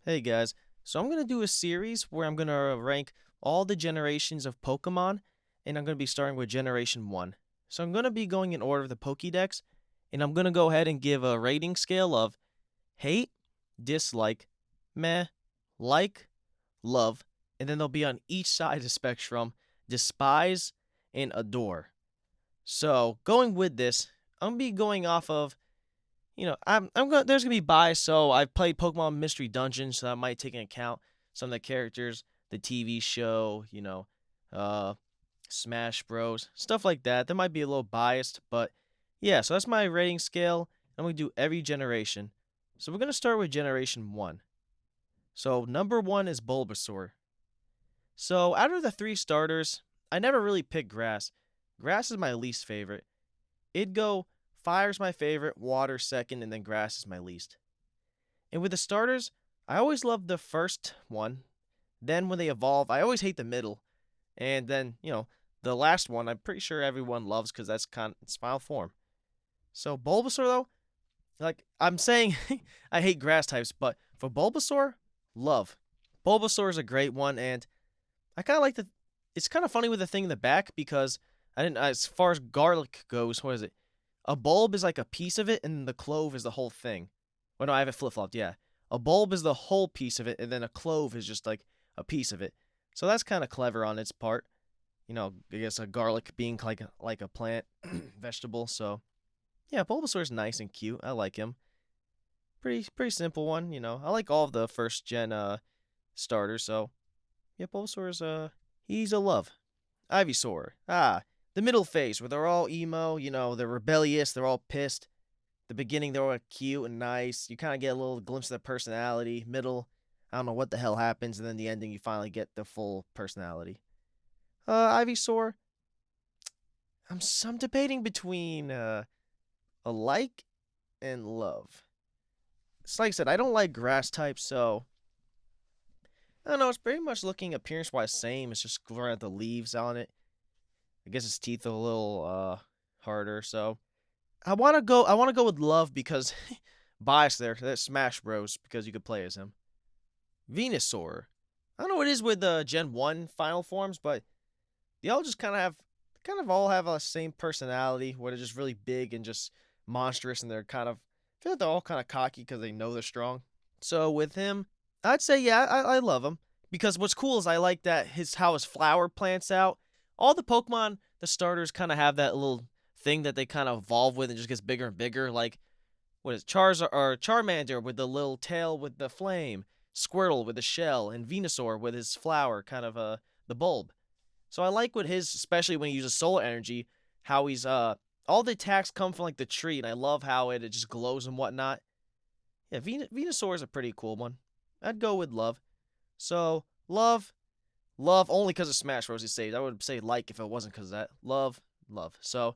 Hey guys, so I'm going to do a series where I'm going to rank all the generations of Pokemon, and I'm going to be starting with Generation 1. So I'm going to be going in order of the Pokédex, and I'm going to go ahead and give a rating scale of hate, dislike, meh, like, love, and then they'll be on each side of the spectrum, despise, and adore. So going with this, I'm going to be going off of I'm going. There's gonna be bias. So I've played Pokemon Mystery Dungeon, so that might take into account some of the characters, the TV show, uh, Smash Bros, stuff like that. That might be a little biased, but yeah. So that's my rating scale. I'm gonna do every generation. So we're gonna start with Generation 1. So number one is Bulbasaur. So out of the three starters, I never really picked Grass. Grass is my least favorite. It'd go Fire's my favorite, Water second, and then Grass is my least. And with the starters, I always love the first one. Then when they evolve, I always hate the middle. And then, the last one, I'm pretty sure everyone loves because that's kind of its final form. So Bulbasaur, though, like I'm saying, I hate grass types, but for Bulbasaur, love. Bulbasaur is a great one, and I kind of like the. It's kind of funny with the thing in the back because I didn't. As far as garlic goes, what is it? A bulb is like a piece of it, and the clove is the whole thing. Well, no, I have it flip flopped. Yeah, a bulb is the whole piece of it, and then a clove is just like a piece of it. So that's kind of clever on its part. I guess a garlic being like a plant vegetable. So yeah, Bulbasaur's nice and cute. I like him. Pretty simple one. I like all of the first gen starters. So yeah, Bulbasaur's he's a love. Ivysaur. The middle phase where they're all emo, they're rebellious, they're all pissed. The beginning, they're all cute and nice. You kind of get a little glimpse of their personality. Middle, I don't know what the hell happens. And then the ending, you finally get the full personality. Ivysaur, I'm debating between a like and love. It's like I said, I don't like grass types, so I don't know. It's pretty much looking appearance wise same. It's just growing out the leaves on it. I guess his teeth are a little harder. So I wanna go with love because bias there. That's Smash Bros. Because you could play as him. Venusaur. I don't know what it is with the Gen 1 final forms, but they all just kind of all have a same personality where they're just really big and just monstrous and they're I feel like they're all kind of cocky because they know they're strong. So with him, I'd say yeah, I love him because what's cool is I like that how his flower plants out. All the Pokemon, the starters kind of have that little thing that they kind of evolve with and just gets bigger and bigger. Like what is Charizard or Charmander with the little tail with the flame, Squirtle with the shell, and Venusaur with his flower, kind of the bulb. So I like what his, especially when he uses solar energy, how he's all the attacks come from like the tree, and I love how it just glows and whatnot. Yeah, Venusaur is a pretty cool one. I'd go with love. So love only because of Smash Bros. He saved. I would say like if it wasn't because of that. Love. So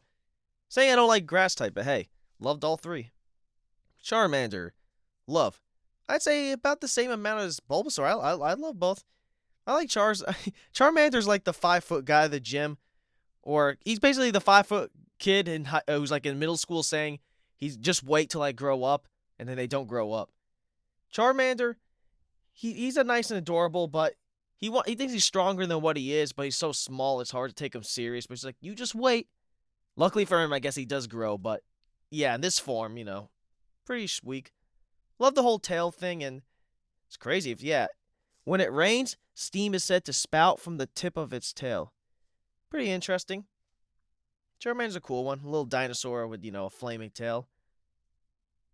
saying I don't like grass type, but hey, loved all three. Charmander, love. I'd say about the same amount as Bulbasaur. I love both. I like Charmander's like the 5 foot guy at the gym, or he's basically the 5 foot kid who's like in middle school saying he's just wait till I grow up, and then they don't grow up. Charmander, he's a nice and adorable, but he thinks he's stronger than what he is, but he's so small it's hard to take him serious. But he's like, you just wait. Luckily for him, I guess he does grow, but yeah, in this form, pretty weak. Love the whole tail thing, and it's crazy. When it rains, steam is said to spout from the tip of its tail. Pretty interesting. Charmander's a cool one. A little dinosaur with, a flaming tail.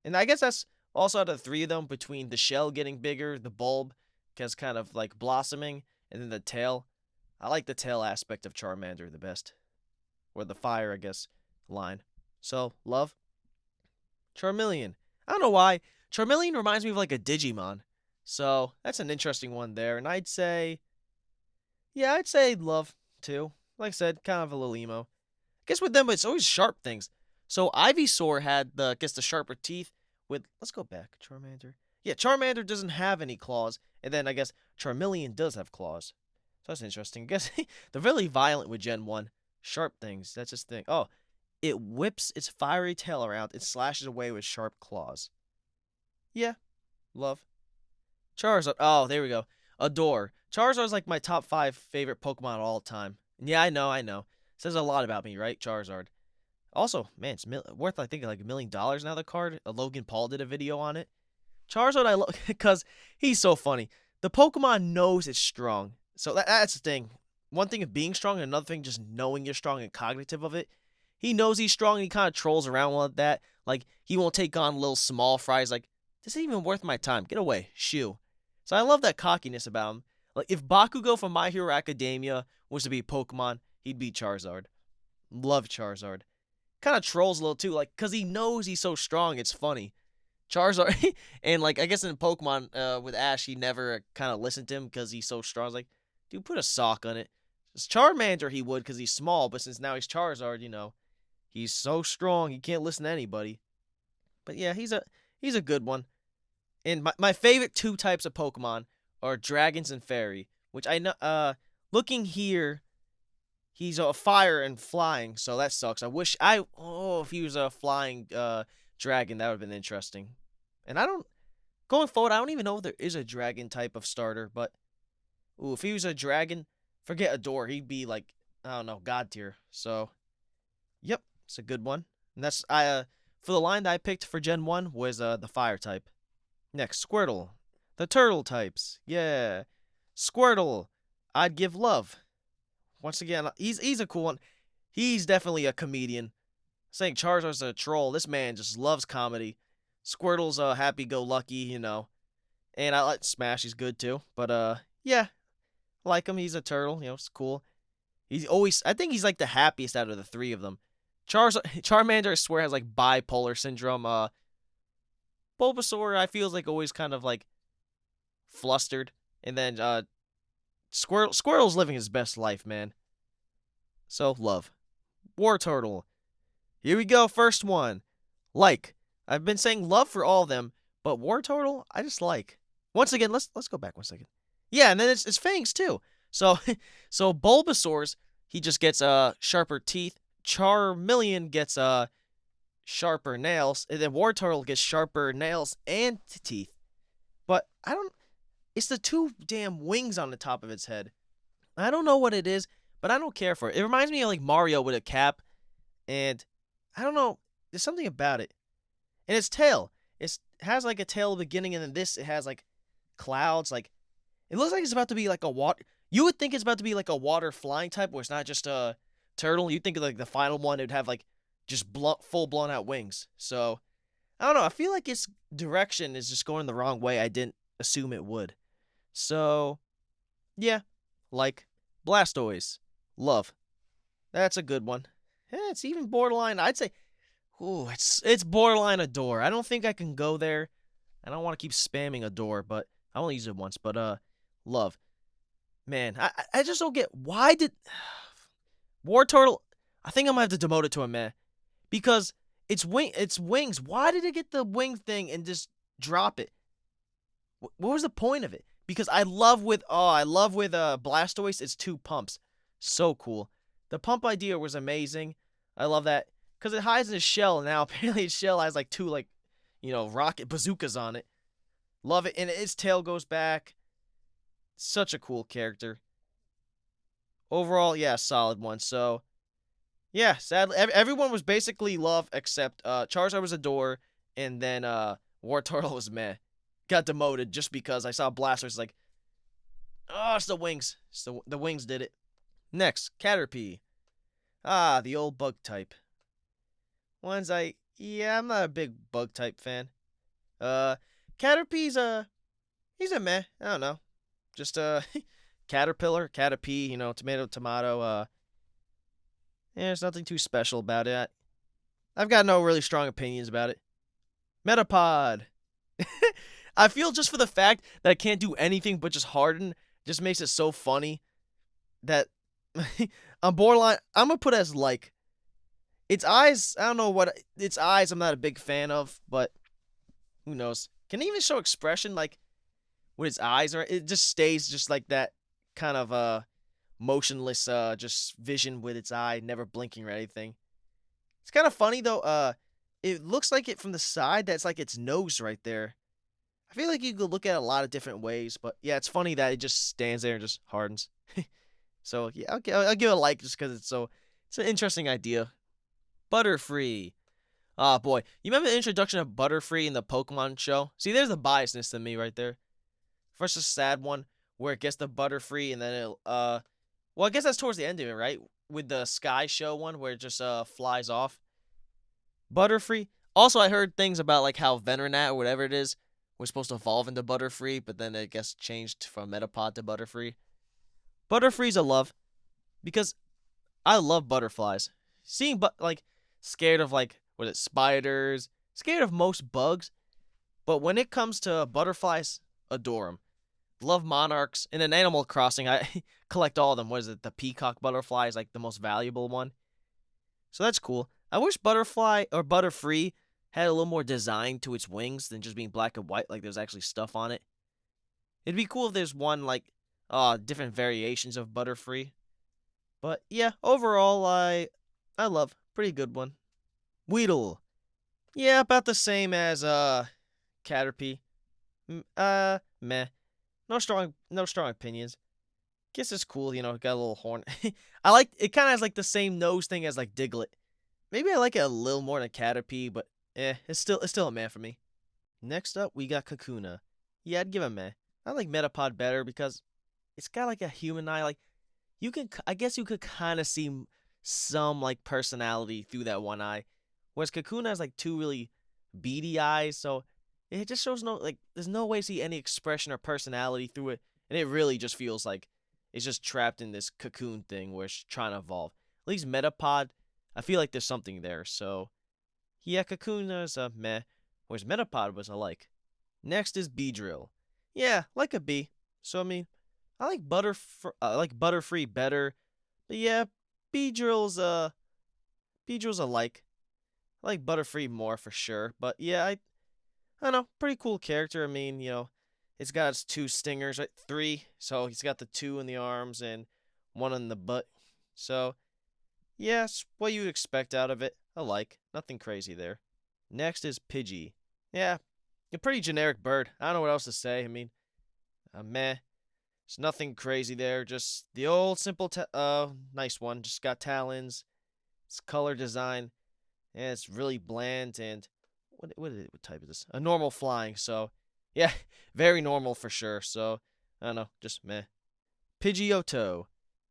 And I guess that's also out of the three of them, between the shell getting bigger, the bulb gets kind of like blossoming, and then the tail. I like the tail aspect of Charmander the best. Or the fire, I guess, line. So, love. Charmeleon. I don't know why. Charmeleon reminds me of like a Digimon. So, that's an interesting one there. And I'd say love too. Like I said, kind of a little emo. I guess with them, it's always sharp things. So, Ivysaur had the sharper teeth with, let's go back, Charmander. Yeah, Charmander doesn't have any claws. And then I guess Charmeleon does have claws. So that's interesting. I guess they're really violent with Gen 1. Sharp things, that's his thing. Oh, it whips its fiery tail around and slashes away with sharp claws. Yeah, love. Charizard. Oh, there we go. Adore. Charizard's like my top 5 favorite Pokemon of all time. And yeah, I know. Says a lot about me, right? Charizard. Also, man, it's worth I think like $1 million now. The card. Logan Paul did a video on it. Charizard, I love because he's so funny. The Pokemon knows it's strong, so that's the thing. One thing of being strong, and another thing just knowing you're strong and cognitive of it. He knows he's strong, and he kind of trolls around with that. Like he won't take on little small fries. Like this isn't even worth my time. Get away, shoo. So I love that cockiness about him. Like if Bakugo from My Hero Academia was to be Pokemon, he'd be Charizard. Love Charizard. Kind of trolls a little too, like because he knows he's so strong. It's funny. Charizard, and like I guess in Pokemon with Ash, he never kind of listened to him because he's so strong. I was like, dude, put a sock on it. It's Charmander, he would because he's small, but since now he's Charizard, he's so strong he can't listen to anybody. But yeah, he's a good one. And my favorite two types of Pokemon are dragons and fairy, which I know. Looking here, he's a fire and flying, so that sucks. I wish if he was a flying dragon, that would have been interesting. And going forward, I don't even know if there is a dragon type of starter, but if he was a dragon, forget Adore, he'd be like, I don't know, god tier. So, yep, it's a good one. And that's for the line that I picked for Gen 1 was the fire type. Next, Squirtle. The turtle types. Yeah. Squirtle. I'd give love. Once again, he's a cool one. He's definitely a comedian. Saying Charizard's a troll. This man just loves comedy. Squirtle's happy-go-lucky. And I like Smash. He's good too. But yeah, I like him. He's a turtle. It's cool. I think he's like the happiest out of the three of them. Charmander, I swear, has like bipolar syndrome. Bulbasaur, I feel is like always kind of like flustered. And then Squirtle's living his best life, man. So, love. Wartortle. Here we go, first one. Like. I've been saying love for all of them, but Wartortle, I just like. Once again, let's go back 1 second. Yeah, and then it's fangs too. So so Bulbasaur's, he just gets sharper teeth. Charmeleon gets sharper nails, and then Wartortle gets sharper nails and teeth. But it's the two damn wings on the top of its head. I don't know what it is, but I don't care for it. It reminds me of like Mario with a cap, and I don't know, there's something about it. And its tail, it has like a tail beginning, and then it has like clouds. Like it looks like it's about to be like a water. You would think it's about to be like a water flying type, where it's not just a turtle. You'd think of like the final one, it'd have like just full blown out wings. So I don't know. I feel like its direction is just going the wrong way. I didn't assume it would. So yeah, like Blastoise, love. That's a good one. Yeah, it's even borderline. I'd say. Ooh, it's borderline Adore. I don't think I can go there. I don't want to keep spamming Adore, but I only used it once. But love. Man, I just don't get why did Wartortle. I think I'm gonna have to demote it to a meh because its wings. Why did it get the wing thing and just drop it? What was the point of it? Because I love with Blastoise. It's two pumps, so cool. The pump idea was amazing. I love that. Because it hides in his shell, and now apparently his shell has like two, rocket bazookas on it. Love it. And its tail goes back. Such a cool character. Overall, yeah, solid one. So, yeah, sadly, everyone was basically love except Charizard was Adore, and then Wartortle was meh. Got demoted just because I saw Blastoise like, oh, it's the wings. So the wings did it. Next, Caterpie. Ah, the old bug type. I'm not a big bug type fan. Caterpie's he's a meh. I don't know. Just Caterpillar, Caterpie, tomato. There's nothing too special about it. I've got no really strong opinions about it. Metapod. I feel just for the fact that it can't do anything but just harden, just makes it so funny that I'm borderline. I'm gonna put it as like. Its eyes, I don't know what its eyes I'm not a big fan of, but who knows? Can it even show expression like with its eyes, or it just stays just like that kind of motionless just vision with its eye, never blinking or anything. It's kind of funny though. It looks like it from the side that's like its nose right there. I feel like you could look at it a lot of different ways, but yeah, it's funny that it just stands there and just hardens. So yeah, I'll give it a like just because it's an interesting idea. Butterfree. Ah, boy. You remember the introduction of Butterfree in the Pokemon show? See, there's the biasness to me right there. First, a sad one where it gets the Butterfree, and then well, I guess that's towards the end of it, right? With the Sky Show one where it just flies off. Butterfree. Also, I heard things about like how Venonat or whatever it is was supposed to evolve into Butterfree, but then it gets changed from Metapod to Butterfree. Butterfree's a love because I love butterflies. Seeing like scared of like what is it spiders, scared of most bugs, but when it comes to butterflies, adore them. Love monarchs. In an Animal Crossing, I collect all of them. What is it? The peacock butterfly is like the most valuable one. So that's cool. I wish Butterfly or Butterfree had a little more design to its wings than just being black and white, like there's actually stuff on it. It'd be cool if there's one like different variations of Butterfree. But yeah, overall I love. Pretty good one. Weedle. Yeah, about the same as Caterpie. Meh. No strong opinions. Guess it's cool, got a little horn. I like it kind of has like the same nose thing as like Diglett. Maybe I like it a little more than Caterpie, but it's still a meh for me. Next up, we got Kakuna. Yeah, I'd give a meh. I like Metapod better because it's got like a human eye. Like I guess you could kind of see some like personality through that one eye, whereas Kakuna has like two really beady eyes, so it just shows no like there's no way to see any expression or personality through it, and it really just feels like it's just trapped in this cocoon thing where it's trying to evolve. At least Metapod, I feel like there's something there. So yeah, Kakuna's a meh, whereas Metapod was a like. Next is Beedrill. Yeah, like a bee. So I mean, I like Butterfree better, but yeah, Beedrill's Beedrill's a like. I like Butterfree more for sure, but yeah, I don't know, pretty cool character. I mean, it's got its two stingers, right? Three, so he's got the two in the arms and one in the butt. So yeah, it's what you'd expect out of it. I like, nothing crazy there. Next is Pidgey. Yeah, a pretty generic bird. I don't know what else to say. I mean, meh. There's nothing crazy there. Just the old simple, nice one. Just got talons. It's color design, and it's really bland. And what type is this? A normal flying. So, yeah, very normal for sure. So, I don't know, just meh. Pidgeotto.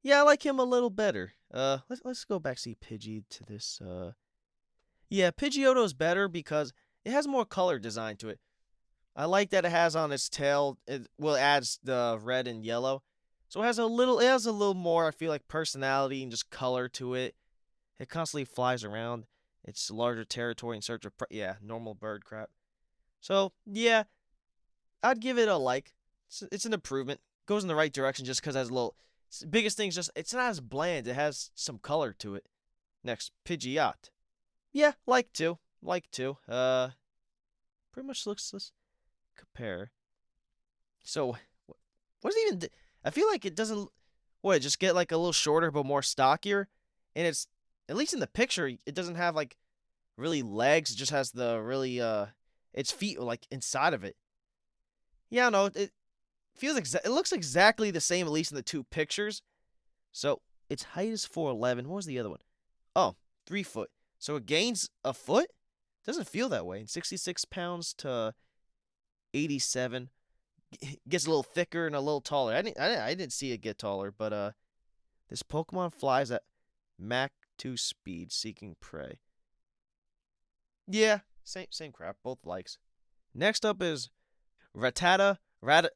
Yeah, I like him a little better. Let's go back see Pidgey to this. Yeah, Pidgeotto is better because it has more color design to it. I like that it has on its tail. It adds the red and yellow, so it has a little more. I feel like personality and just color to it. It constantly flies around. It's larger territory in search of yeah, normal bird crap. So yeah, I'd give it a like. It's an improvement. Goes in the right direction just because it has a little. Biggest thing is just it's not as bland. It has some color to it. Next, Pidgeot. Yeah, like to. Pretty much looks. Let's compare. So, what does it even? I feel like it doesn't. What? Just get like a little shorter but more stockier, and it's at least in the picture it doesn't have like really legs. It just has the really its feet are like inside of it. Yeah, no, it it looks exactly the same at least in the two pictures. So its height is 4'11". What was the other one? Oh, 3 foot. So it gains a foot. Doesn't feel that way. And 66 pounds to 87. Gets a little thicker and a little taller. I didn't see it get taller, but this Pokemon flies at Mach 2 speed, seeking prey. Yeah, same crap. Both likes. Next up is Rattata. May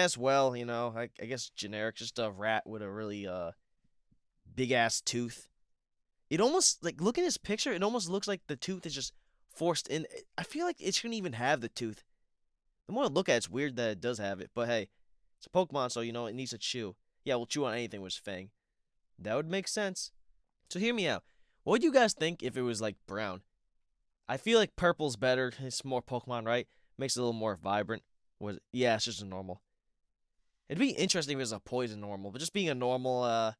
as well, I guess generic, just a rat with a really big ass tooth. It almost like look at this picture. It almost looks like the tooth is just forced in. I feel like it shouldn't even have the tooth. The more I look at it, it's weird that it does have it. But hey, it's a Pokemon, so it needs to chew. Yeah, we'll chew on anything with its fang. That would make sense. So hear me out. What would you guys think if it was like brown? I feel like purple's better. It's more Pokemon, right? Makes it a little more vibrant. Yeah, it's just a normal. It'd be interesting if it was a poison normal, but just being a normal,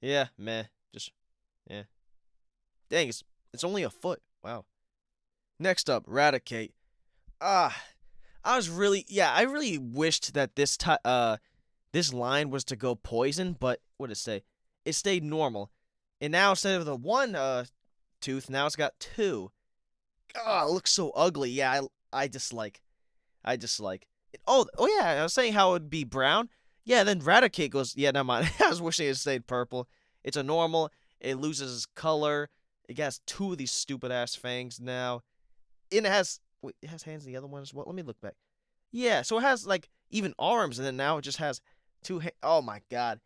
yeah, meh. Just, yeah. Dang, it's only a foot. Wow. Next up, Raticate. Ah, I really wished that this line was to go poison, but what did it say? It stayed normal. And now instead of the one tooth, now it's got two. Oh, it looks so ugly. Yeah, I dislike. I dislike. Oh yeah, I was saying how it would be brown. Yeah, then Raticate goes. Yeah, never mind. I was wishing it stayed purple. It's a normal. It loses color. It has two of these stupid ass fangs now. And it has. Wait, it has hands in the other one as well. Let me look back. Yeah, so it has like even arms, and then now it just has two. Oh my god.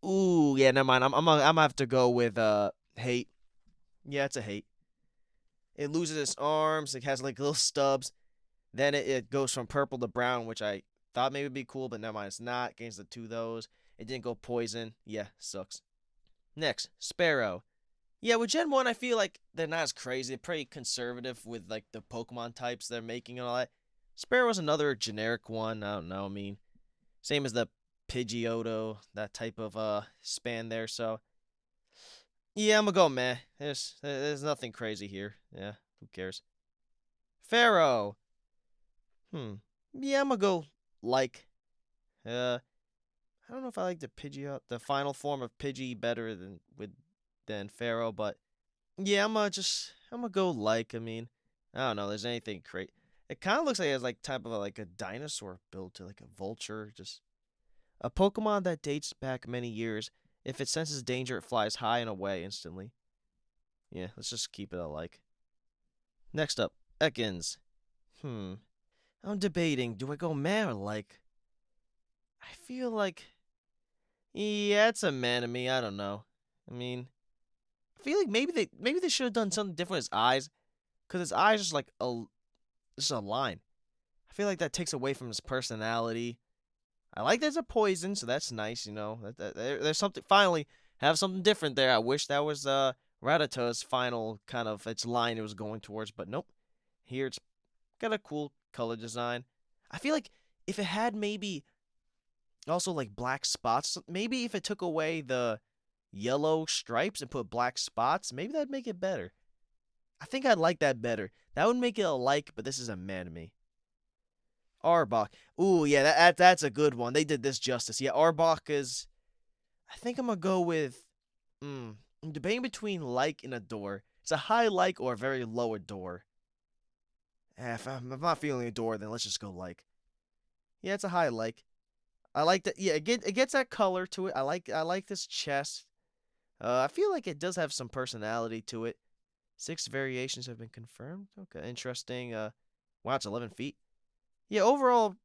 Ooh, yeah, never mind. I'm gonna have to go with hate. Yeah, it's a hate. It loses its arms. It has like little stubs. Then it goes from purple to brown, which I thought maybe would be cool, but never mind. It's not. Gains the two of those. It didn't go poison. Yeah, sucks. Next, Sparrow. Yeah, with Gen 1, I feel like they're not as crazy. They're pretty conservative with like the Pokemon types they're making and all that. Sparrow's another generic one. I don't know. I mean, same as the Pidgeotto, that type of span there. So yeah, I'm gonna go meh. There's nothing crazy here. Yeah, who cares? Pharaoh. Yeah, I'm gonna go like. I don't know if I like the final form of Pidgey better than Pharaoh, but yeah, I'm gonna go like. I mean, I don't know. There's anything great. It kind of looks like it has like type of like a dinosaur built to like a vulture, just a Pokemon that dates back many years. If it senses danger, it flies high and away instantly. Yeah, let's just keep it alike. Next up, Ekans. Hmm. I'm debating. Do I go meh or like? I feel like yeah, it's a man to me. I don't know. I mean, I feel like maybe they should have done something different with his eyes, cause his eyes just like just a line. I feel like that takes away from his personality. I like there's a poison, so that's nice. You know, there's something finally have something different there. I wish that was Rattata's final kind of its line it was going towards, but nope. Here it's got a cool color design. I feel like if it had maybe also like black spots, maybe if it took away the yellow stripes and put black spots, maybe that'd make it better. I think I'd like that better. That would make it a like, but this is a man to me. Arbok. Ooh, yeah, that's a good one. They did this justice. Yeah, Arbok is. I think I'm gonna go with. I'm debating between like and adore. It's a high like or a very low adore. If I'm not feeling adore, then let's just go like. Yeah, it's a high like. I like that. Yeah, it gets that color to it. I like this chest. I feel like it does have some personality to it. 6 variations have been confirmed. Okay, interesting. Wow, it's 11 feet. Yeah, overall,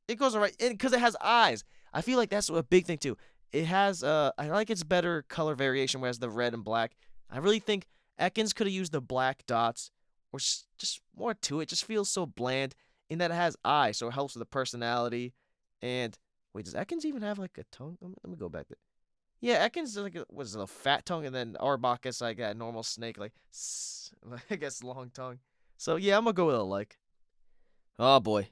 it goes alright because it has eyes. I feel like that's a big thing too. It has I like its better color variation, whereas the red and black. I really think Ekans could have used the black dots or just more to it. Just feels so bland in that it has eyes, so it helps with the personality. And wait, does Ekans even have like a tongue? Let me go back there. Yeah, Ekans is like was a fat tongue, and then Arbok is like a normal snake, like I guess long tongue. So yeah, I'm gonna go with a like. Oh boy.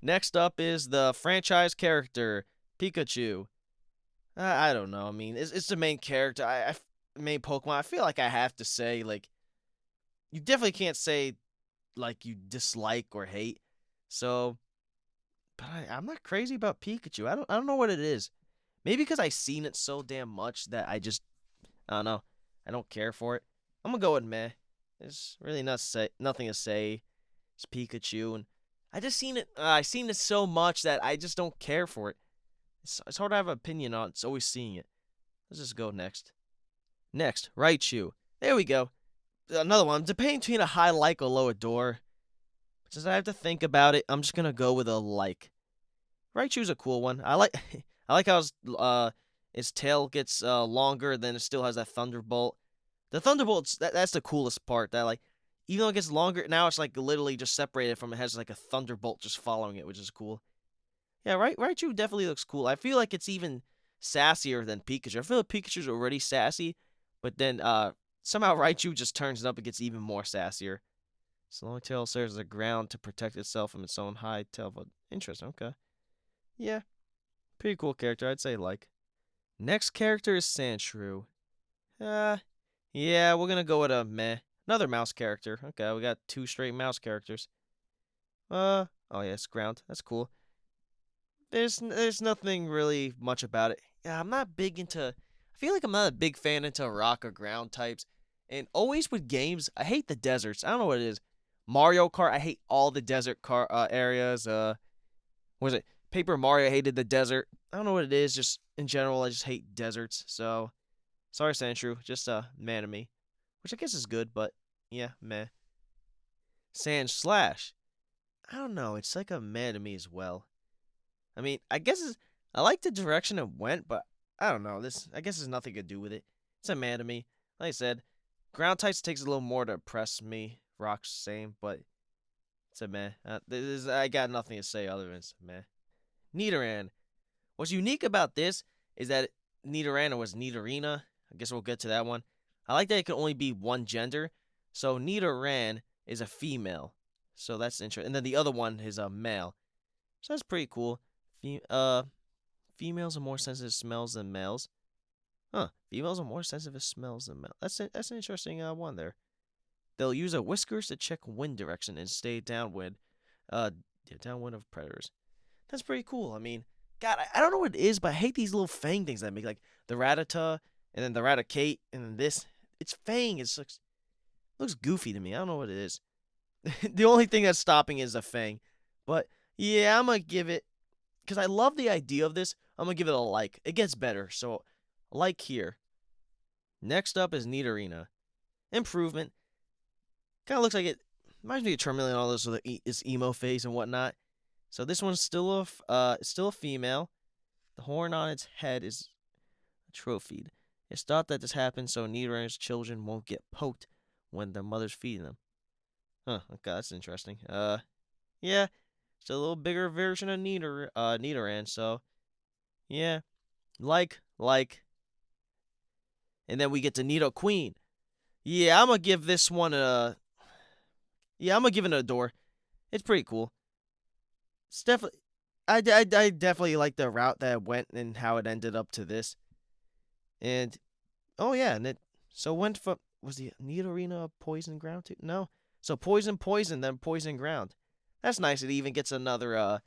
Next up is the franchise character Pikachu. I don't know. I mean, it's the main character. Main Pokemon. I feel like I have to say like you definitely can't say like you dislike or hate. So, but I'm not crazy about Pikachu. I don't know what it is. Maybe because I've seen it so damn much that I don't know. I don't care for it. I'm gonna go with meh. There's really nothing to say. It's Pikachu, and I just seen it. I seen it so much that I just don't care for it. It's hard to have an opinion on. It's always seeing it. Let's just go next. Next, Raichu. There we go. Another one. I'm debating between a high like or low adore. Since I have to think about it, I'm just gonna go with a like. Raichu's a cool one. I like I like how its tail gets longer, then it still has that thunderbolt. The thunderbolt's that's the coolest part. That like even though it gets longer, now it's like literally just separated from it has like a thunderbolt just following it, which is cool. Yeah, Raichu definitely looks cool. I feel like it's even sassier than Pikachu. I feel like Pikachu's already sassy, but then somehow Raichu just turns it up and gets even more sassier. Its long tail serves as a ground to protect itself from its own high tail. But interesting. Okay. Yeah, pretty cool character. I'd say like. Next character is Sandshrew. Uh, yeah, we're gonna go with a meh. Another mouse character. Okay, we got two straight mouse characters. Oh yeah, it's ground. That's cool. There's nothing really much about it. Yeah, I'm not big into. I feel like I'm not a big fan into rock or ground types, and always with games, I hate the deserts. I don't know what it is. Mario Kart, I hate all the desert car areas. Was it Paper Mario? I hated the desert. I don't know what it is. Just in general, I just hate deserts. So sorry, Sandshrew. Just man to me, which I guess is good, but yeah, meh. Sand Slash. I don't know. It's like a man to me as well. I mean, I like the direction it went, but I don't know. This I guess has nothing to do with it. It's a man to me. Like I said, ground types takes a little more to impress me. Rock's same, but it's a meh. I got nothing to say other than it's a meh. Nidoran. What's unique about this is that Nidorana was Nidorina. I guess we'll get to that one. I like that it can only be one gender. So Nidoran is a female. So that's interesting. And then the other one is a male. So that's pretty cool. Females are more sensitive to smells than males. Huh. Females are more sensitive to smells than males. That's an interesting one there. They'll use their whiskers to check wind direction and stay downwind. Downwind of predators. That's pretty cool. I mean, God, I don't know what it is, but I hate these little fang things that make like the Rattata and then the Raticate and then this. It's fang. Looks goofy to me. I don't know what it is. The only thing that's stopping is a fang. But yeah, I'm gonna give it because I love the idea of this. I'm gonna give it a like. It gets better, so like here. Next up is Nidorina. Improvement. Kind of looks like it reminds me of Charmeleon, all this with its emo face and whatnot. So this one's still a female. The horn on its head is atrophied. It's thought that this happens so Nidorina's children won't get poked when their mother's feeding them. Huh? Okay, that's interesting. Yeah, it's a little bigger version of Nidoran. So yeah, like, and then we get to Nidoqueen. Yeah, I'm gonna give this one a. Yeah, I'm gonna give it a door. It's pretty cool. It's definitely. I definitely like the route that it went and how it ended up to this. And oh yeah, and it so went from was the Nidorina poison ground too? No, so poison, then poison ground. That's nice. It even gets another I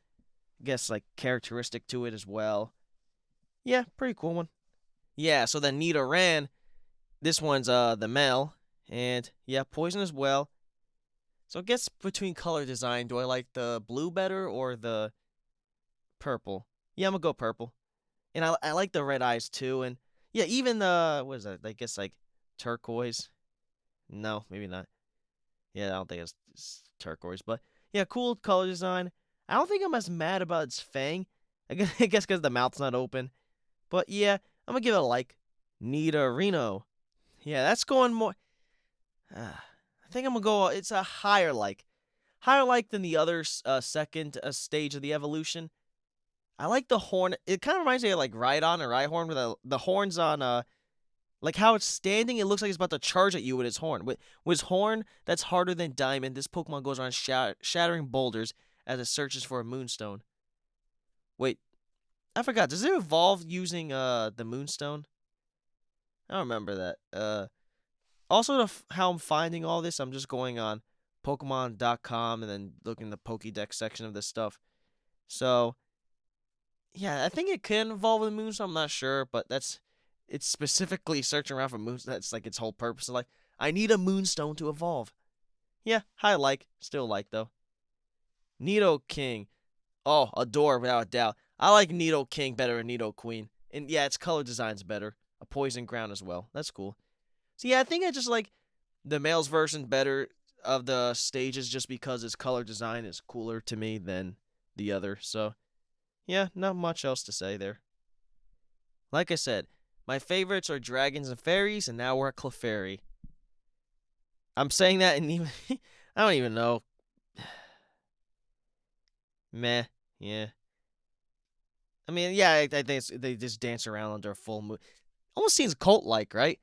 guess like characteristic to it as well. Yeah, pretty cool one. Yeah, so then Nidoran, this one's the male, and yeah, poison as well. So I guess between color design, do I like the blue better or the purple? Yeah, I'm gonna go purple. And I like the red eyes too, and yeah, even the what is that? I guess like turquoise. No, maybe not. Yeah, I don't think it's turquoise, but yeah, cool color design. I don't think I'm as mad about its fang. I guess because the mouth's not open. But yeah, I'm gonna give it a like. Nidorino. Yeah, that's going more. I think I'm gonna go. It's a higher like than the other second stage of the evolution. I like the horn. It kind of reminds me of like Rhydon or Rhyhorn, with the horns on like how it's standing. It looks like it's about to charge at you with its horn. With its horn that's harder than diamond. This Pokemon goes around shattering boulders as it searches for a moonstone. Wait, I forgot. Does it evolve using the moonstone? I don't remember that. Also, how I'm finding all this, I'm just going on Pokemon.com and then looking at the Pokédex section of this stuff. So, yeah, I think it can evolve with Moonstone. I'm not sure, but it's specifically searching around for Moonstone. That's like its whole purpose. Like, I need a Moonstone to evolve. Yeah, still like though. Nidoking. Oh, adore without a doubt. I like Nidoking better than Nidoqueen. And yeah, its color design's better. A poison ground as well. That's cool. So yeah, I think I just like the male's version better of the stages just because its color design is cooler to me than the other. So yeah, not much else to say there. Like I said, my favorites are dragons and fairies, and now we're at Clefairy. I'm saying that and even I don't even know. Meh. Yeah. I mean, yeah, I think they just dance around under a full moon. Almost seems cult-like, right?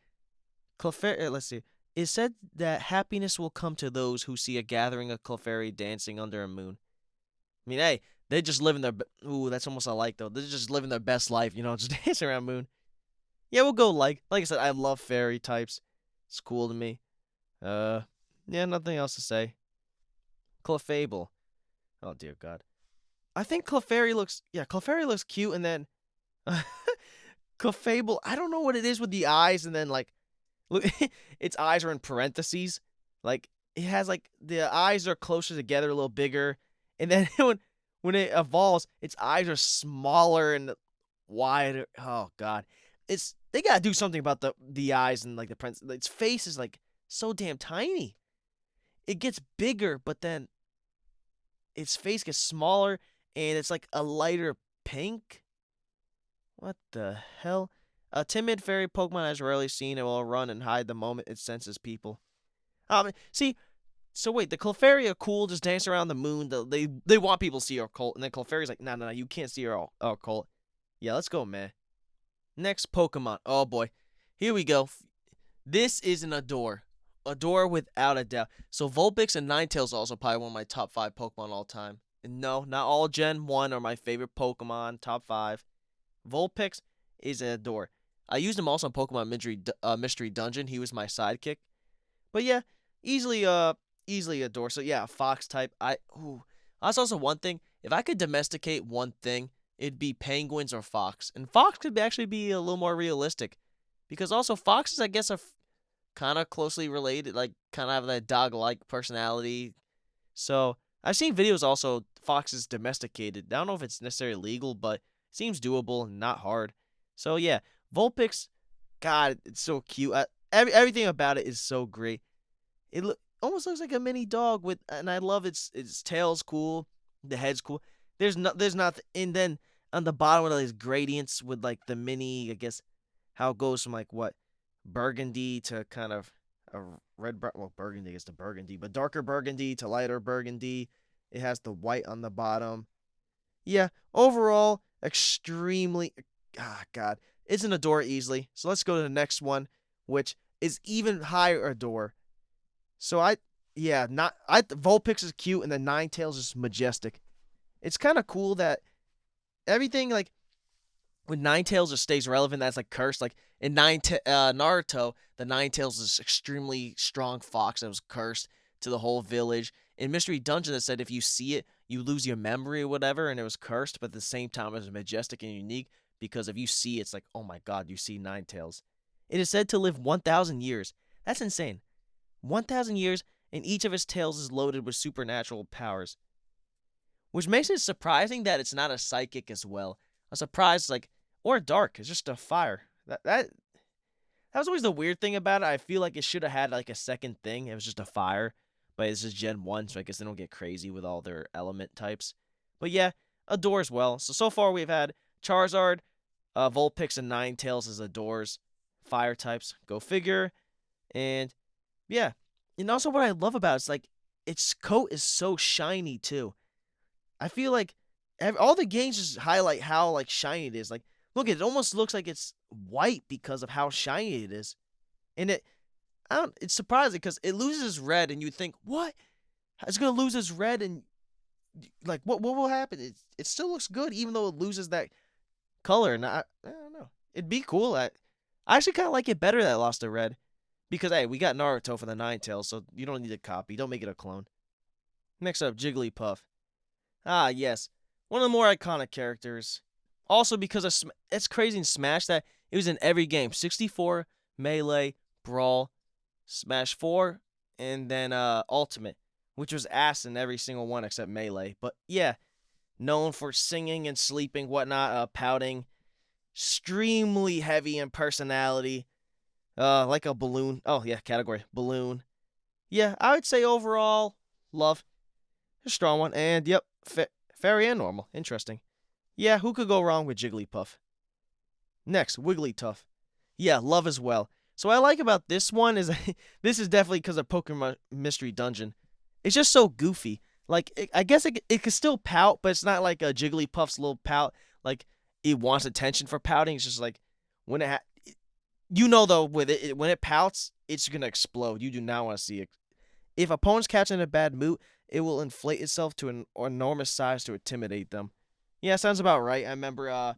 Clefairy, let's see. It said that happiness will come to those who see a gathering of Clefairy dancing under a moon. I mean, hey, they're just living their. Ooh, that's almost a like though. They're just living their best life, just dancing around moon. Yeah, we'll go like. Like I said, I love fairy types. It's cool to me. Uh, yeah, nothing else to say. Clefable. Oh dear God. I think Clefairy looks cute, and then Clefable. I don't know what it is with the eyes, and then like, look, its eyes are in parentheses. Like it has like the eyes are closer together, a little bigger, and then when it evolves, its eyes are smaller and wider. Oh God, they gotta do something about the eyes and like the prince. Its face is like so damn tiny. It gets bigger, but then its face gets smaller, and it's like a lighter pink. What the hell? A timid fairy Pokemon is rarely seen and will run and hide the moment it senses people. See, so wait, the Clefairy are cool, just dance around the moon. They want people to see our cult, and then Clefairy's like, no, you can't see our cult. Yeah, let's go, man. Next Pokemon. Oh boy, here we go. This is an Adore. Adore without a doubt. So Vulpix and Ninetales are also probably one of my top 5 Pokemon all time. And no, not all Gen 1 are my favorite Pokemon, top 5. Vulpix is an Adore. I used him also in Pokemon Mystery Dungeon. He was my sidekick. But yeah, easily Adore. So yeah, Fox type. That's also one thing. If I could domesticate one thing, it'd be penguins or fox. And fox could actually be a little more realistic. Because also foxes, I guess, are kind of closely related, like kind of have that dog-like personality. So I've seen videos also foxes domesticated. I don't know if it's necessarily legal, but it seems doable and not hard. So yeah, Vulpix, God, it's so cute. Everything about it is so great. Almost looks like a mini dog and I love its tail's cool, the head's cool. There's not, and then on the bottom of these gradients with like the mini, I guess, how it goes from like what burgundy to kind of a red, well, burgundy is the burgundy, but darker burgundy to lighter burgundy. It has the white on the bottom. Yeah, overall, extremely, God, it's an Adore easily. So let's go to the next one, which is even higher Adore. So Vulpix is cute, and the Ninetales is majestic. It's kind of cool that everything like when Ninetales just stays relevant. That's like cursed. Like in Naruto, the Ninetales is extremely strong fox that was cursed to the whole village. In Mystery Dungeon, that said if you see it, you lose your memory or whatever, and it was cursed. But at the same time, it was majestic and unique because if you see, it's like, oh my God, you see Ninetales. It is said to live 1,000 years. That's insane. 1,000 years, and each of its tails is loaded with supernatural powers, which makes it surprising that it's not a psychic as well. A surprise, like, or dark. It's just a fire. That was always the weird thing about it. I feel like it should have had like a second thing. It was just a fire, but this is Gen 1, so I guess they don't get crazy with all their element types. But yeah, Adore as well. So far we've had Charizard, Vulpix, and Ninetales as Adores. Fire types. Go figure. And yeah. And also what I love about it is like its coat is so shiny too. I feel like all the games just highlight how like shiny it is. Like, look, it almost looks like it's white because of how shiny it is. And it's surprising because it loses red, and you think, what? It's gonna lose its red, and like, what will happen? It still looks good even though it loses that color. And I don't know. It'd be cool. I actually kind of like it better that it lost the red. Because, hey, we got Naruto for the Ninetales, so you don't need a copy. Don't make it a clone. Next up, Jigglypuff. Ah, yes. One of the more iconic characters. Also because it's crazy in Smash that it was in every game. 64, Melee, Brawl, Smash 4, and then Ultimate, which was ass in every single one except Melee. But yeah, known for singing and sleeping, whatnot, pouting. Extremely heavy in personality. Like a balloon. Oh, yeah, category. Balloon. Yeah, I would say overall, love. A strong one. And, yep, fairy and normal. Interesting. Yeah, who could go wrong with Jigglypuff? Next, Wigglytuff. Yeah, love as well. So what I like about this one is this is definitely because of Pokemon Mystery Dungeon. It's just so goofy. Like, I guess it can still pout, but it's not like a Jigglypuff's little pout. Like, it wants attention for pouting. It's just like, when though, with it when it pouts, it's gonna explode. You do not want to see it. If opponents catch in a bad mood, it will inflate itself to an enormous size to intimidate them. Yeah, sounds about right. I remember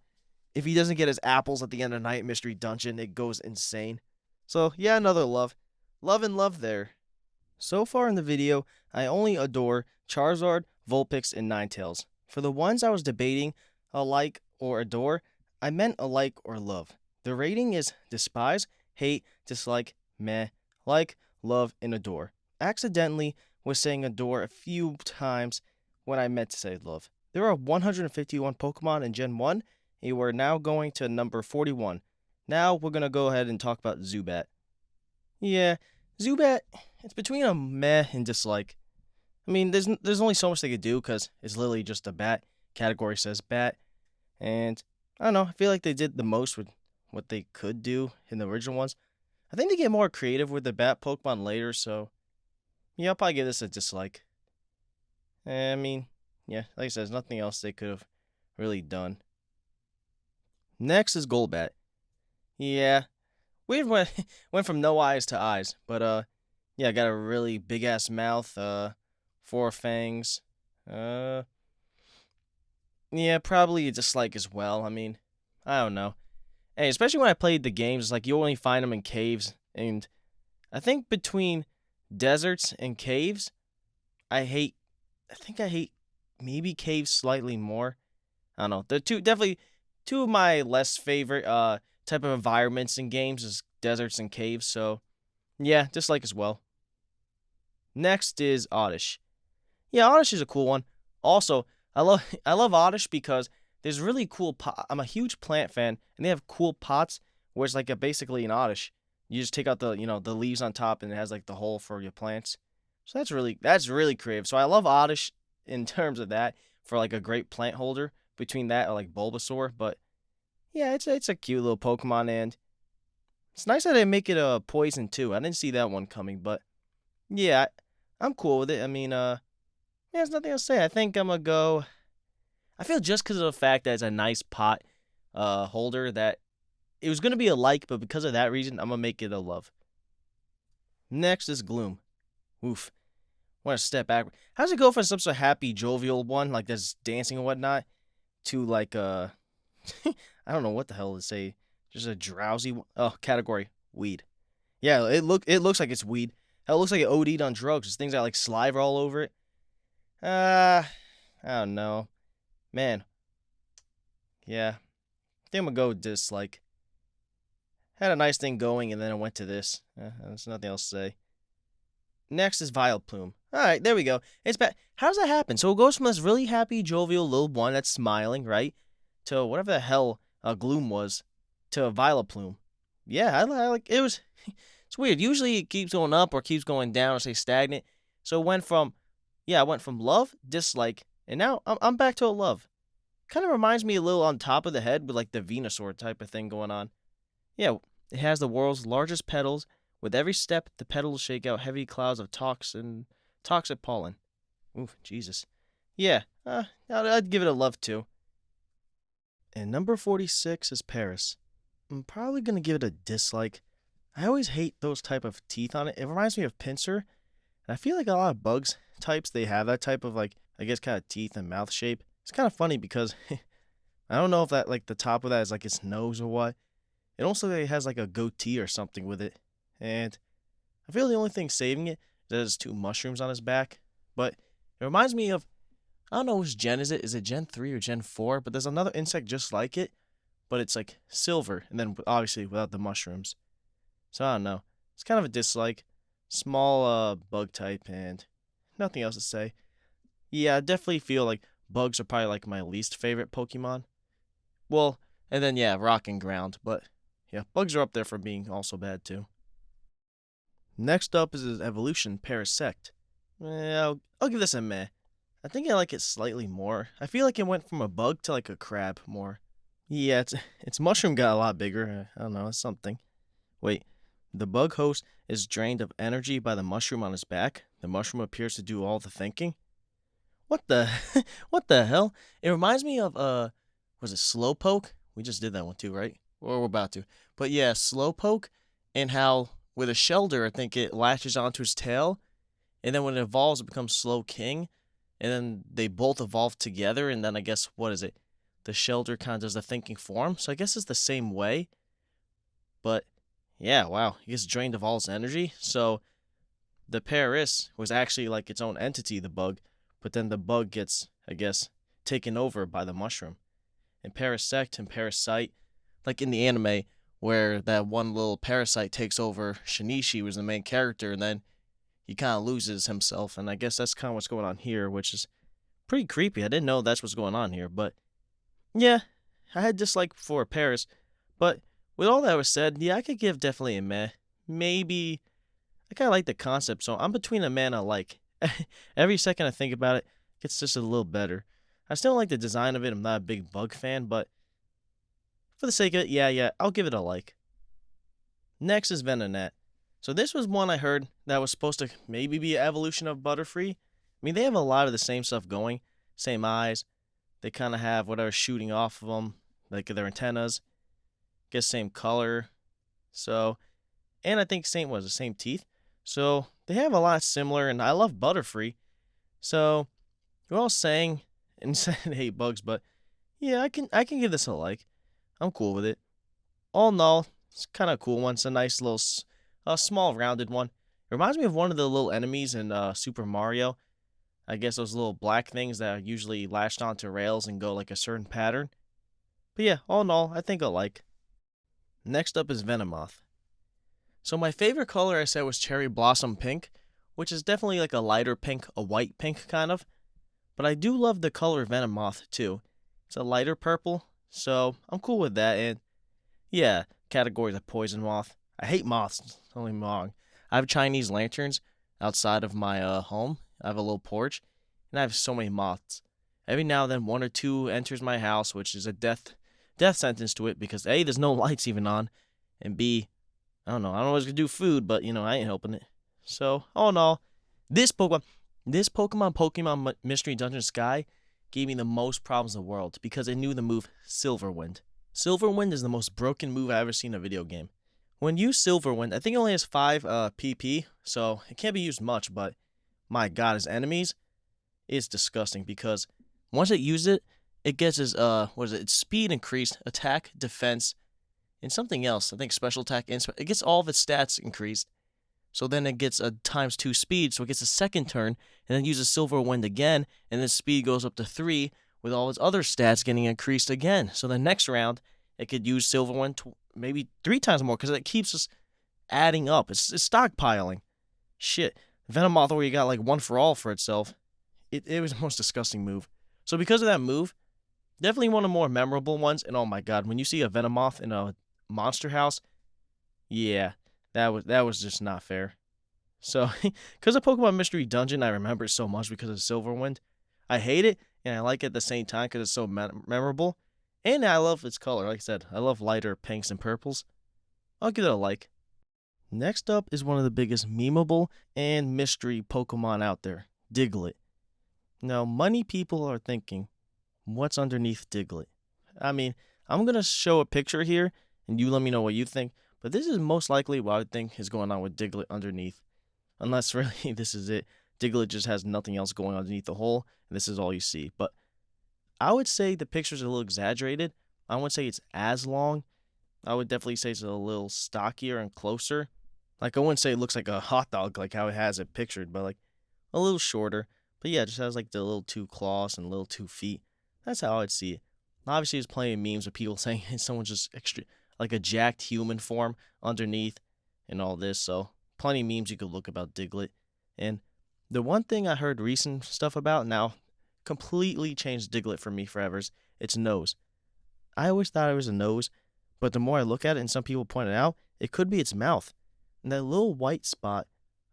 if he doesn't get his apples at the end of the night, Mystery Dungeon, it goes insane. So yeah, another love and love there. So far in the video, I only adore Charizard, Vulpix, and Ninetales. For the ones I was debating, like or adore, I meant a like or love. The rating is despise, hate, dislike, meh, like, love, and adore. Accidentally was saying adore a few times when I meant to say love. There are 151 Pokemon in Gen 1, and we're now going to number 41. Now we're going to go ahead and talk about Zubat. Yeah, Zubat, it's between a meh and dislike. I mean, there's only so much they could do because it's literally just a bat. Category says bat, and I don't know. I feel like they did the most with what they could do in the original ones. I think they get more creative with the bat Pokemon later, so yeah, I'll probably give this a dislike. I mean, yeah, like I said, there's nothing else they could have really done. Next is Golbat. Yeah, we went went from no eyes to eyes, but yeah, got a really big ass mouth, four fangs. Uh yeah, probably a dislike as well. I mean, I don't know. Hey, especially when I played the games, it's like you only find them in caves, and I think between deserts and caves, I hate. I think I hate maybe caves slightly more. I don't know. The two definitely two of my less favorite type of environments in games is deserts and caves. So yeah, dislike as well. Next is Oddish. Yeah, Oddish is a cool one. Also, I love Oddish because there's really cool I'm a huge plant fan, and they have cool pots where it's like basically an Oddish. You just take out the the leaves on top, and it has like the hole for your plants. So that's really creative. So I love Oddish in terms of that for like a great plant holder. Between that or like Bulbasaur, but yeah, it's a cute little Pokemon, and it's nice that they make it a poison too. I didn't see that one coming, but yeah, I'm cool with it. I mean, yeah, there's nothing else to say. I think I'm gonna go. I feel just because of the fact that it's a nice pot holder that it was gonna be a like, but because of that reason, I'm gonna make it a love. Next is Gloom. Oof. Want to step back. How does it go from some sort of happy, jovial one like that's dancing and whatnot to like I don't know what the hell to say. Just a drowsy one. Oh, category weed. Yeah, it looks like it's weed. Hell, it looks like it OD'd on drugs. There's things that like saliva all over it. I don't know. Man, yeah. I think I'm gonna go with dislike. Had a nice thing going, and then I went to this. There's nothing else to say. Next is Vileplume. Alright, there we go. It's bad. How does that happen? So it goes from this really happy, jovial little one that's smiling, right? To whatever the hell Gloom was, to Vileplume. Yeah, I like it was it's weird. Usually it keeps going up or keeps going down or stay stagnant. So it went from I went from love, dislike, and now I'm back to a love. Kind of reminds me a little on top of the head with like the Venusaur type of thing going on. Yeah, it has the world's largest petals. With every step, the petals shake out heavy clouds of toxic pollen. Oof, Jesus. Yeah, I'd give it a love too. And number 46 is Paris. I'm probably gonna give it a dislike. I always hate those type of teeth on it. It reminds me of Pinsir, and I feel like a lot of bugs types they have that type of like I guess kind of teeth and mouth shape. It's kind of funny because I don't know if that like the top of that is like its nose or what. It also like, has like a goatee or something with it, and I feel the only thing saving it is that there's two mushrooms on his back. But it reminds me of I don't know which gen is it. Is it Gen 3 or Gen 4? But there's another insect just like it, but it's like silver, and then obviously without the mushrooms. So I don't know. It's kind of a dislike. Small bug type, and nothing else to say. Yeah, I definitely feel like bugs are probably like my least favorite Pokemon. Well, and then yeah, rock and ground, but yeah, bugs are up there for being also bad too. Next up is his evolution, Parasect. I'll give this a meh. I think I like it slightly more. I feel like it went from a bug to like a crab more. Yeah, its mushroom got a lot bigger. I don't know, it's something. Wait, the bug host is drained of energy by the mushroom on his back. The mushroom appears to do all the thinking. What the what the hell? It reminds me of was it Slowpoke? We just did that one too, right? Or we're about to. But yeah, Slowpoke and how with a Shelter, I think it latches onto his tail, and then when it evolves, it becomes Slow King, and then they both evolve together, and then I guess what is it? The Shelter kind of does the thinking form, so I guess it's the same way. But yeah, wow, he gets drained of all his energy. So the Paris was actually like its own entity, the bug, but then the bug gets, I guess, taken over by the mushroom. And Parasect and Parasite, like in the anime, where that one little parasite takes over Shinichi was the main character, and then he kind of loses himself. And I guess that's kind of what's going on here, which is pretty creepy. I didn't know that's what's going on here, but yeah, I had dislike for Paris, but with all that was said, yeah, I could give definitely a meh. Maybe I kind of like the concept, so I'm between a meh and a like. Every second I think about it, it gets just a little better. I still don't like the design of it. I'm not a big bug fan, but for the sake of it, yeah, I'll give it a like. Next is Venonat. So this was one I heard that was supposed to maybe be an evolution of Butterfree. I mean, they have a lot of the same stuff going, same eyes. They kind of have whatever shooting off of them, like their antennas. Guess same color. So, and I think same was the same teeth. So they have a lot similar, and I love Butterfree. So we're all saying and saying hate bugs, but yeah, I can give this a like. I'm cool with it. All in all, it's kind of a cool one. It's a nice little, small rounded one. It reminds me of one of the little enemies in Super Mario. I guess those little black things that are usually latched onto rails and go like a certain pattern. But yeah, all in all, I think I like. Next up is Venomoth. So my favorite color I said was Cherry Blossom Pink, which is definitely like a lighter pink, a white pink kind of. But I do love the color Venomoth too. It's a lighter purple, so I'm cool with that. And yeah, categories of poison moth. I hate moths. Don't get me wrong. I have Chinese lanterns outside of my home. I have a little porch, and I have so many moths. Every now and then, one or two enters my house, which is a death sentence to it because A, there's no lights even on, and B, I don't know what's gonna do food, but I ain't helping it. So all in all, this Pokemon Mystery Dungeon Sky gave me the most problems in the world because it knew the move Silverwind. Silverwind is the most broken move I've ever seen in a video game. When you use Silverwind, I think it only has 5 PP, so it can't be used much, but my god, as enemies, it's disgusting because once it uses it, it gets its speed increased, attack, defense, and something else. I think special attack, it gets all of its stats increased. So then it gets a ×2 speed, so it gets a second turn, and then uses Silverwind again, and then speed goes up to 3, with all its other stats getting increased again. So the next round, it could use Silverwind maybe 3 times more, because it keeps us adding up. It's stockpiling. Shit. Venomoth, where you got like one for all for itself, it was the most disgusting move. So because of that move, definitely one of the more memorable ones, and oh my god, when you see a Venomoth in a monster house, yeah, that was just not fair. So, because of Pokemon Mystery Dungeon, I remember it so much because of Silverwind. I hate it, and I like it at the same time because it's so memorable. And I love its color. Like I said, I love lighter pinks and purples. I'll give it a like. Next up is one of the biggest memeable and mystery Pokemon out there, Diglett. Now, many people are thinking, what's underneath Diglett? I mean, I'm going to show a picture here, and you let me know what you think. But this is most likely what I would think is going on with Diglett underneath. Unless really this is it. Diglett just has nothing else going underneath the hole, and this is all you see. But I would say the picture's a little exaggerated. I wouldn't say it's as long. I would definitely say it's a little stockier and closer. Like, I wouldn't say it looks like a hot dog like how it has it pictured, but like a little shorter. But yeah, it just has like the little 2 claws and little 2 feet. That's how I'd see it. Obviously, there's plenty of memes of people saying someone's just extra, like a jacked human form underneath and all this. So plenty of memes you could look about Diglett. And the one thing I heard recent stuff about now completely changed Diglett for me forever is its nose. I always thought it was a nose, but the more I look at it, and some people pointed out, it could be its mouth. And that little white spot,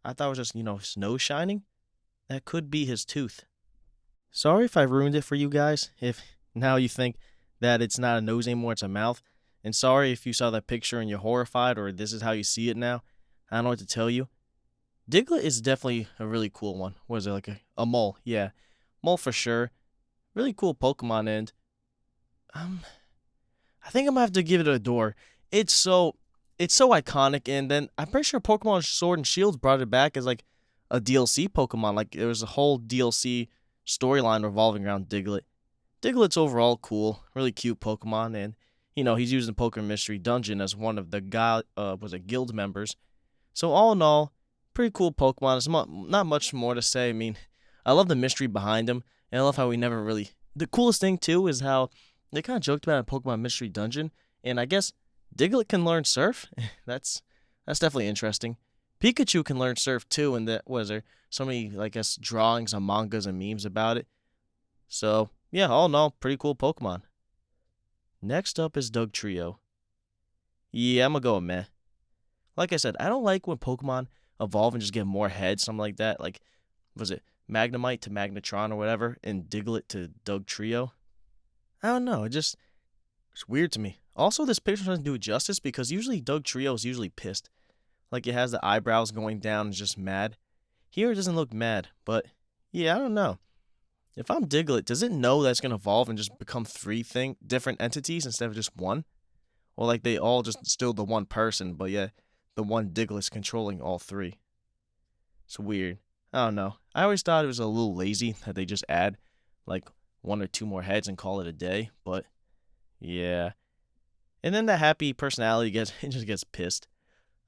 I thought was just, his nose shining. That could be his tooth. Sorry if I ruined it for you guys, if now you think that it's not a nose anymore, it's a mouth. And sorry if you saw that picture and you're horrified, or this is how you see it now. I don't know what to tell you. Diglett is definitely a really cool one. What is it, like a mole? Yeah, mole for sure. Really cool Pokemon, and I think I'm gonna have to give it a door. It's so iconic, and then I'm pretty sure Pokemon Sword and Shield brought it back as like a DLC Pokemon. Like there was a whole DLC storyline revolving around Diglett. Diglett's overall cool, really cute Pokemon, and he's using Pokemon Mystery Dungeon as one of the guild members. So all in all, Pretty cool Pokemon. There's not much more to say. I mean, I love the mystery behind them, and I love how we never really. The coolest thing too is how they kind of joked about a Pokemon Mystery Dungeon, and I guess Diglett can learn Surf. That's definitely interesting. Pikachu can learn Surf too, and that was there so many, I guess, drawings and mangas and memes about it. So yeah, all in all, pretty cool Pokemon. Next up is Doug Trio. Yeah, I'm gonna go with meh. Like I said, I don't like when Pokemon evolve and just get more heads, something like that. Like, was it Magnemite to Magnetron or whatever, and Diglett to Doug Trio? I don't know. It's weird to me. Also, this picture doesn't do it justice because usually Doug Trio is usually pissed. Like it has the eyebrows going down and is just mad. Here it doesn't look mad, but yeah, I don't know. If I'm Diglett, does it know that it's gonna evolve and just become different entities instead of just one? Or like they all just still the one person, but yeah, the one Diglett's controlling all three. It's weird. I don't know. I always thought it was a little lazy that they just add like one or two more heads and call it a day, but yeah. And then the happy personality gets it just gets pissed.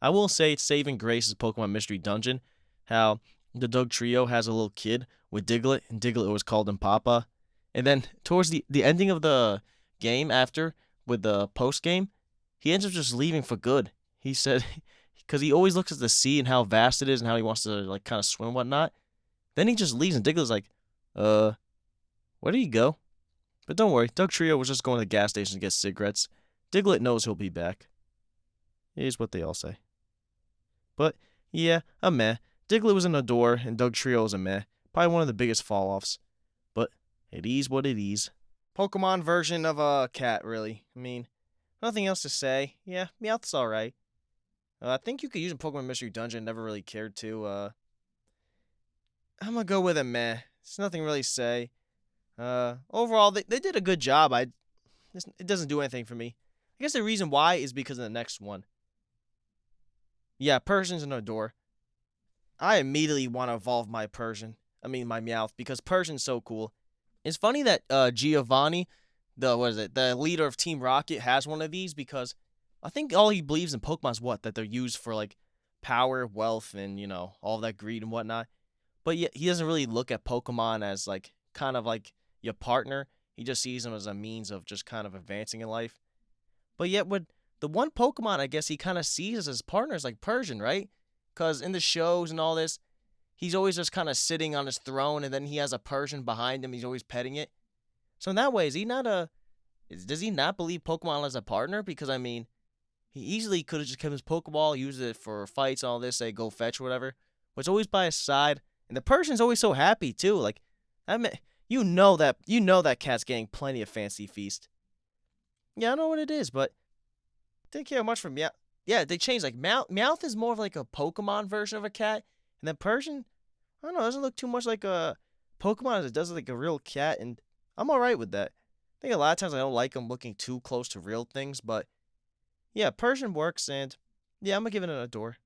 I will say it's saving Grace's Pokemon Mystery Dungeon. How the Doug Trio has a little kid with Diglett, and Diglett always called him Papa. And then towards the ending of the game after, with the post game, he ends up just leaving for good. He said, because he always looks at the sea and how vast it is and how he wants to like kind of swim and whatnot. Then he just leaves, and Diglett's like, where did he go? But don't worry, Doug Trio was just going to the gas station to get cigarettes. Diglett knows he'll be back. Here's what they all say. But yeah, a meh. Diglett was an adore, and Doug Trio was a meh. Probably one of the biggest fall-offs. But it is what it is. Pokemon version of a cat, really. I mean, nothing else to say. Yeah, Meowth's alright. I think you could use a Pokemon Mystery Dungeon. Never really cared to. I'm gonna go with a meh. There's nothing really to say. Overall, they did a good job. It doesn't do anything for me. I guess the reason why is because of the next one. Yeah, Persian's an adore. I immediately want to evolve my Persian. I mean, my Meowth, because Persian's so cool. It's funny that Giovanni, the leader of Team Rocket, has one of these because I think all he believes in Pokemon is what? That they're used for, like, power, wealth, and, all that greed and whatnot. But yet he doesn't really look at Pokemon as, like, kind of like your partner. He just sees them as a means of just kind of advancing in life. But yet with the one Pokemon I guess he kind of sees as his partner is like Persian, right? Because in the shows and all this, he's always just kind of sitting on his throne, and then he has a Persian behind him. He's always petting it. So in that way, does he not believe Pokemon as a partner? Because, I mean, he easily could have just kept his Pokeball, used it for fights and all this, say go fetch or whatever. But it's always by his side. And the Persian's always so happy, too. Like, I mean, you know that cat's getting plenty of fancy feast. Yeah, I don't know what it is, but didn't care much for Meowth. Yeah, they changed. Like, Meowth is more of like a Pokemon version of a cat. And then Persian, I don't know, doesn't look too much like a Pokemon as it does like a real cat. And I'm alright with that. I think a lot of times I don't like them looking too close to real things, but yeah, Persian works, and yeah, I'm gonna give it an adore.